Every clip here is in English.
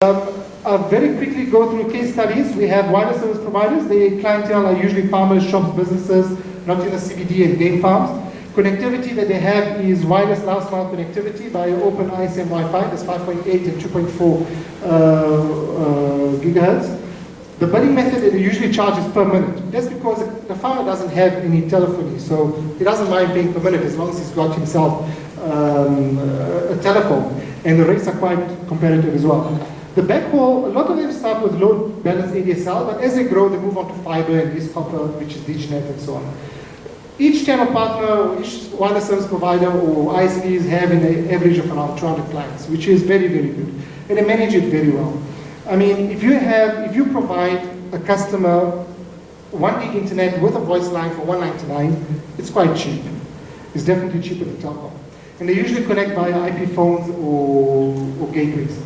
I'll very quickly go through case studies. We have wireless service providers. The clientele are usually farmers, shops, businesses, not in the CBD and game farms. Connectivity that they have is wireless last mile connectivity via open ISM Wi-Fi. That's 5.8 and 2.4 gigahertz. The billing method that they usually charges per minute. That's because the farmer doesn't have any telephony, so he doesn't mind paying per minute as long as he's got himself a telephone. And the rates are quite competitive as well. The backhaul, a lot of them start with load balanced ADSL, but as they grow, they move on to fiber and this copper, which is DigiNet and so on. Each channel partner, or each wireless service provider or ISPs have an average of around 200 clients, which is very, very good. And they manage it very well. I mean, if you provide a customer 1 gig internet with a voice line for $199, it's quite cheap. It's definitely cheaper than Telcom. And they usually connect via IP phones or gateways.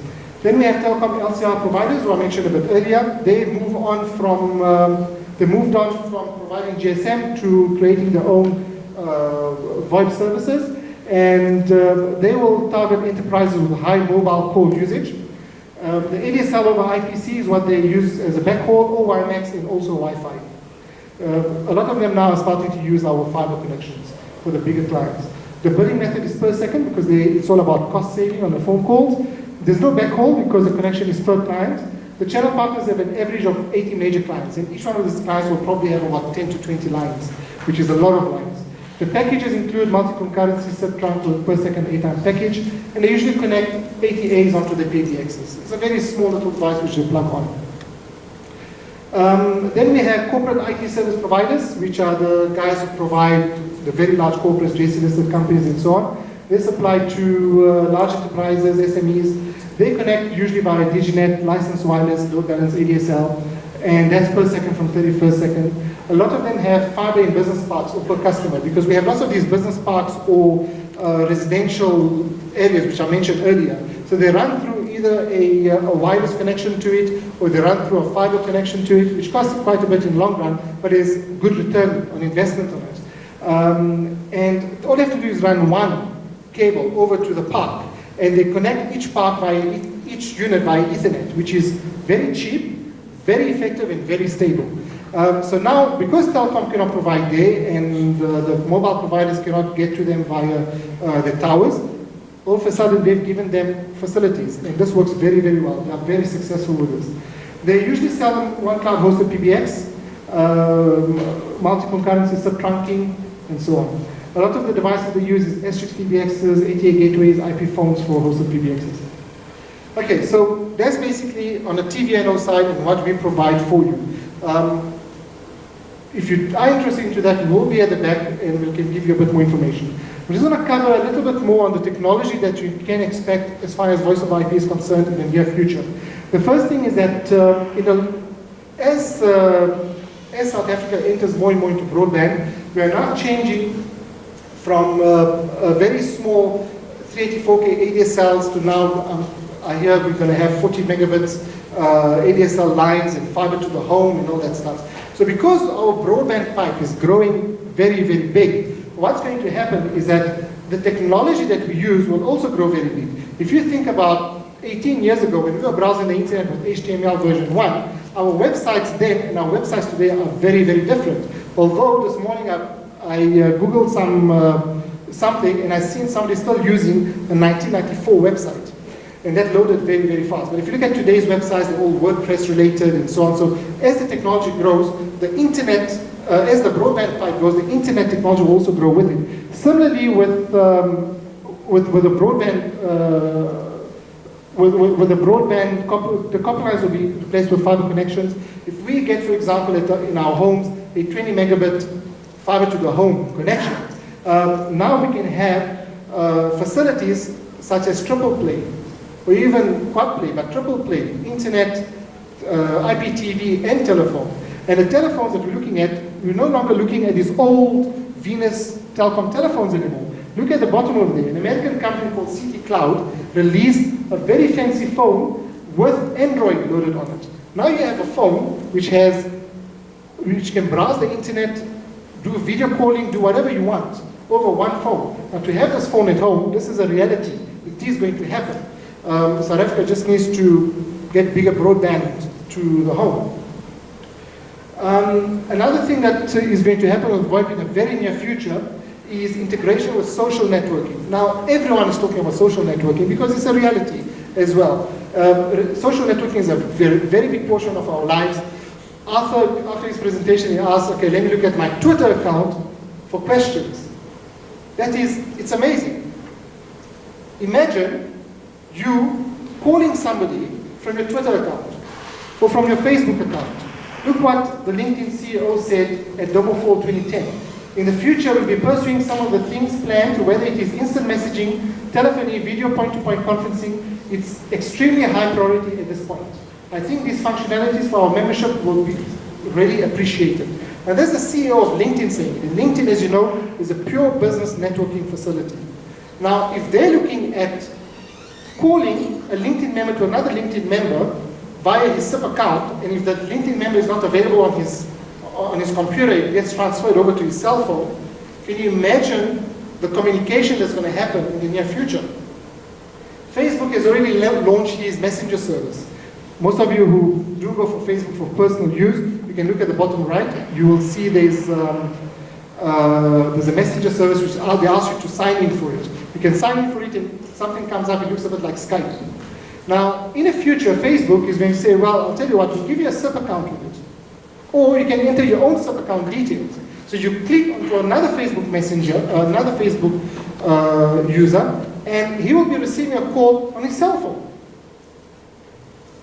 Then we have Telecom LCR providers, who I mentioned a bit earlier. They moved on from providing GSM to creating their own VoIP services, and they will target enterprises with high mobile call usage. The ADSL over IPC is what they use as a backhaul, or WiMAX, and also Wi-Fi. A lot of them now are starting to use our fiber connections for the bigger clients. The billing method is per second because it's all about cost saving on the phone calls. There's no backhaul because the connection is per client. The channel partners have an average of 80 major clients, and each one of these clients will probably have about 10 to 20 lines, which is a lot of lines. The packages include multi-concurrency sub-trunk with per second 8-time package, and they usually connect ATAs onto the PBXs. It's a very small little device which they plug on. Then we have corporate IT service providers, which are the guys who provide the very large corporates, JC-listed companies, and so on. They supply to large enterprises, SMEs. They connect usually via DigiNet, licensed wireless, load balance ADSL, and that's per second from 30 per second. A lot of them have fiber in business parks or per customer, because we have lots of these business parks or residential areas, which I mentioned earlier. So they run through either a wireless connection to it, or they run through a fiber connection to it, which costs quite a bit in the long run, but is good return on investment on it. And all they have to do is run one cable over to the park, and they connect each park via each unit via Ethernet, which is very cheap, very effective, and very stable. So now, because Telcom cannot provide there, and the mobile providers cannot get to them via the towers, all of a sudden they've given them facilities, and this works very, very well. They are very successful with this. They usually sell them one cloud hosted PBX, multi-concurrency sub-trunking, and so on. A lot of the devices they use is S6 PBXs, ATA gateways, IP phones for hosted PBXs. Okay, so that's basically on the TVNO side and what we provide for you. If you are interested into that, we will be at the back and we can give you a bit more information. We're just going to cover a little bit more on the technology that you can expect as far as voice over IP is concerned in the near future. The first thing is that as South Africa enters more and more into broadband, we are now changing from a very small 384K ADSLs to now, I hear we're going to have 40 megabits ADSL lines and fiber to the home and all that stuff. So because our broadband pipe is growing very, very big, what's going to happen is that the technology that we use will also grow very big. If you think about 18 years ago, when we were browsing the internet with HTML version 1, our websites then and our websites today are very, very different. Although this morning I Googled something and I seen somebody still using a 1994 website. And that loaded very, very fast. But if you look at today's websites, they're all WordPress related and so on. So as the technology grows, the internet, as the broadband pipe grows, the internet technology will also grow with it. Similarly with the broadband, with the broadband, the copper lines will be replaced with fiber connections. If we get, for example, in our homes, a 20 megabit fiber to the home connection, now we can have facilities such as triple play, or even quad play, but triple play, internet, IPTV, and telephone. And the telephones that we're looking at, we're no longer looking at these old Venus Telecom telephones anymore. Look at the bottom over there. An American company called CT Cloud released a very fancy phone with Android loaded on it. Now you have a phone which can browse the internet, do video calling, do whatever you want over one phone. Now to have this phone at home, this is a reality. It is going to happen. South Africa just needs to get bigger broadband to the home. Another thing that is going to happen with VoIP in the very near future is integration with social networking. Now, everyone is talking about social networking because it's a reality as well. Social networking is a very, very big portion of our lives. After his presentation, he asked, okay, let me look at my Twitter account for questions. It's amazing. Imagine you calling somebody from your Twitter account or from your Facebook account. Look what the LinkedIn CEO said at Double Fall 2010. In the future, we'll be pursuing some of the things planned, whether it is instant messaging, telephony, video point-to-point conferencing. It's extremely high priority at this point. I think these functionalities for our membership will be really appreciated. And there's the CEO of LinkedIn saying it. And LinkedIn, as you know, is a pure business networking facility. Now, if they're looking at calling a LinkedIn member to another LinkedIn member via his SIP account, and if that LinkedIn member is not available on his computer, it gets transferred over to his cell phone, can you imagine the communication that's going to happen in the near future? Facebook has already launched his messenger service. Most of you who do go for Facebook for personal use, you can look at the bottom right. You will see there's a messenger service which they ask you to sign in for it. You can sign in for it and something comes up, it looks a bit like Skype. Now, in the future, Facebook is going to say, well, I'll tell you what, we'll give you a SIP account with it. Or you can enter your own SIP account details. So you click onto another Facebook messenger, another Facebook user, and he will be receiving a call on his cell phone.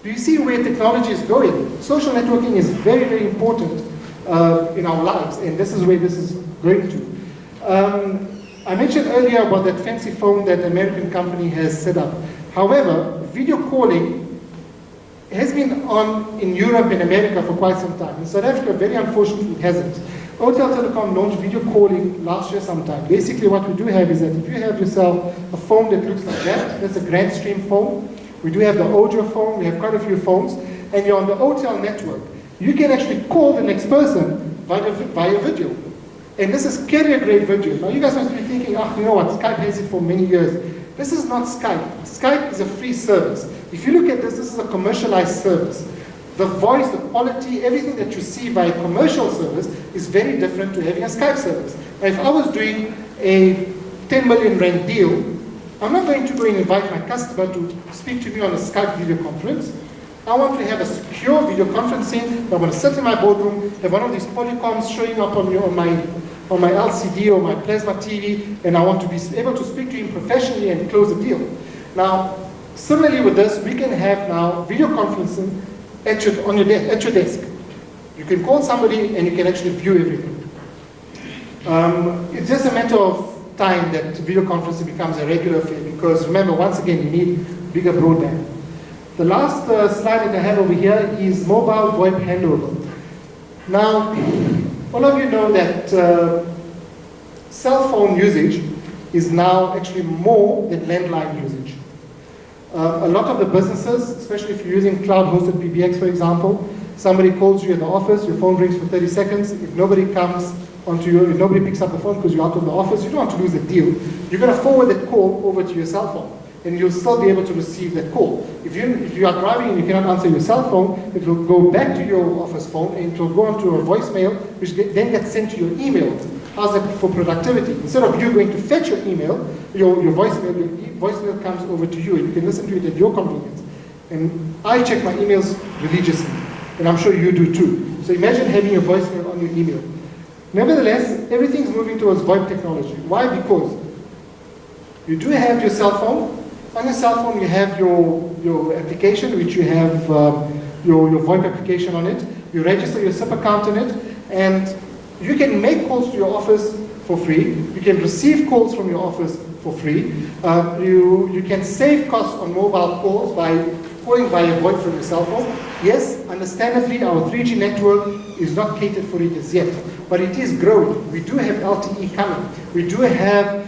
Do you see where technology is going? Social networking is very, very important in our lives, and this is where this is going to. I mentioned earlier about that fancy phone that the American company has set up. However, video calling has been on in Europe and America for quite some time. In South Africa, very unfortunately, it hasn't. O-Tel Telecom launched video calling last year sometime. Basically, what we do have is that if you have yourself a phone that looks like that, that's a Grandstream phone. We do have the Ojo phone, we have quite a few phones, and you're on the O-Tel network. You can actually call the next person via video. And this is carrier-grade video. Now, you guys must be thinking, you know what, Skype has it for many years. This is not Skype. Skype is a free service. If you look at this is a commercialized service. The voice, the quality, everything that you see via commercial service is very different to having a Skype service. Now, if I was doing a 10 million rand deal, I'm not going to go and invite my customer to speak to me on a Skype video conference. I want to have a secure video conferencing. I want to sit in my boardroom, have one of these polycoms showing up on my LCD or my plasma TV, and I want to be able to speak to him professionally and close the deal. Now, similarly with this, we can have now video conferencing at your desk. You can call somebody and you can actually view everything. It's just a matter of time that video conferencing becomes a regular thing, because remember, once again, you need bigger broadband. The last slide that I have over here is mobile VoIP handover. Now, all of you know that cell phone usage is now actually more than landline usage. A lot of the businesses, especially if you're using cloud-hosted PBX, for example, somebody calls you at the office, your phone rings for 30 seconds, if nobody comes onto you, if nobody picks up the phone because you're out of the office, you don't want to lose the deal. You're going to forward that call over to your cell phone, and you'll still be able to receive that call. If you are driving and you cannot answer your cell phone, it will go back to your office phone, and it will go onto a voicemail, which then gets sent to your email. How's that for productivity? Instead of you going to fetch your email, your voicemail comes over to you, and you can listen to it at your convenience. And I check my emails religiously, and I'm sure you do too. So imagine having your voicemail on your email. Nevertheless, everything's moving towards VoIP technology. Why? Because you do have your cell phone. On your cell phone, you have your application, which you have your VoIP application on it. You register your SIP account on it, and you can make calls to your office for free. You can receive calls from your office for free. You can save costs on mobile calls by calling via VoIP from your cell phone. Yes, understandably, our 3G network is not catered for it as yet, but it is growing. We do have LTE coming. We do have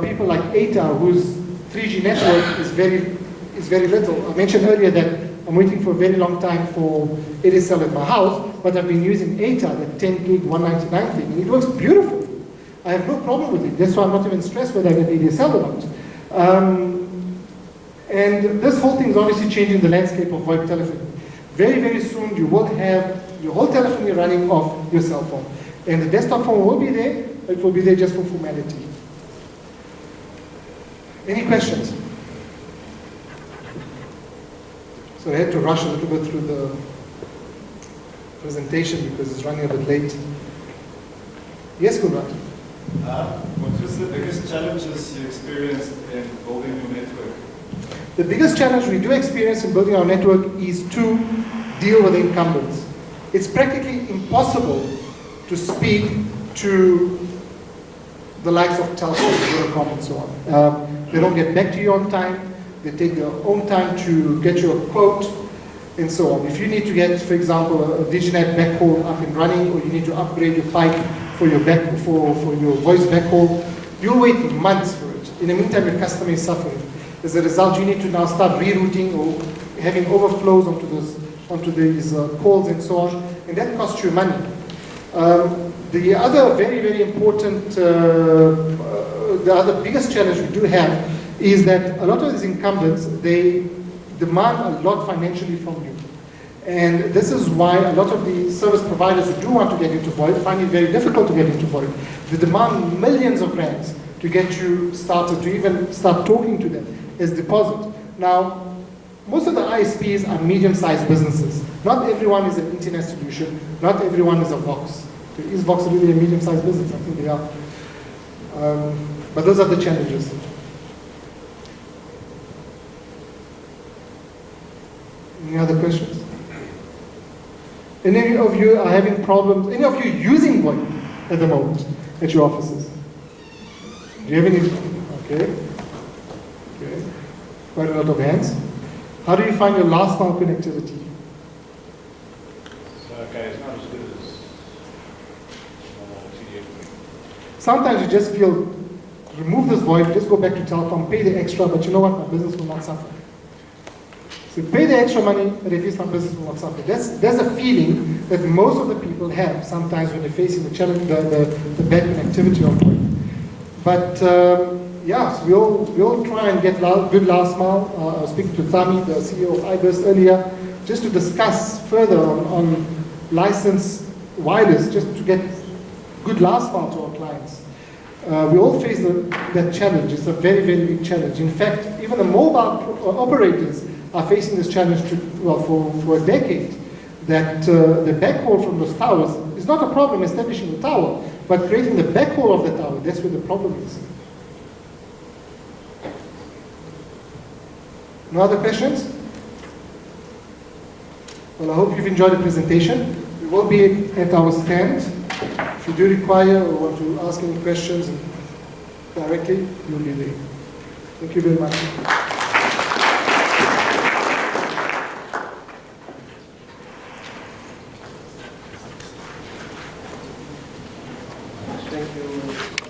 people like ATA, whose 3G network is very little. I mentioned earlier that I'm waiting for a very long time for ADSL at my house, but I've been using ATA, the 10 gig 199 thing, and it works beautiful. I have no problem with it. That's why I'm not even stressed whether I get ADSL or not. And this whole thing is obviously changing the landscape of VoIP telephony. Very, very soon you will have your whole telephony running off your cell phone. And the desktop phone will be there, it will be there just for formality. Any questions? So I had to rush a little bit through the presentation because it's running a bit late. Yes, Kunrat? What was the biggest challenges you experienced in building your network? The biggest challenge we do experience in building our network is to deal with incumbents. It's practically impossible to speak to the likes of Telecoms, Telecoms, and so on. They don't get back to you on time. They take their own time to get you a quote, and so on. If you need to get, for example, a DigiNet backhaul up and running, or you need to upgrade your pipe for your for your voice backhaul, you'll wait months for it. In the meantime, your customer is suffering. As a result, you need to now start rerouting or having overflows onto these calls and so on, and that costs you money. The other very, very important, the other biggest challenge we do have is that a lot of these incumbents, they demand a lot financially from you. And this is why a lot of the service providers who do want to get into VoIP find it very difficult to get into VoIP. They demand millions of rands to get you started, to even start talking to them as deposit. Now, most of the ISPs are medium-sized businesses. Not everyone is an internet solution. Not everyone is a Vox. Is Vox really a medium-sized business? I think they are. But those are the challenges. Any other questions? Any of you are having problems? Any of you using VoIP at the moment at your offices? Do you have any? Okay. Okay. Quite a lot of hands. How do you find your last mile connectivity? So, okay, it's not as good as normal TDM. Sometimes you just feel, remove this VoIP, just go back to telecom, pay the extra, but you know what, my business will not suffer. So pay the extra money, but at least my business will not suffer. There's a feeling that most of the people have sometimes when they're facing the challenge, the bad connectivity of VoIP. But yeah, so we'll try and get good last mile. I was speaking to Thami, the CEO of iBurst earlier, just to discuss further on licensed wireless, just to get good last mile to our clients. We all face that challenge. It's a very, very big challenge. In fact, even the mobile operators are facing this challenge for a decade, that the backhaul from those towers is not a problem establishing the tower, but creating the backhaul of the tower, that's where the problem is. No other questions? Well, I hope you've enjoyed the presentation. We will be at our stand. If you do require or want to ask any questions directly, we'll be there. Thank you very much. Thank you.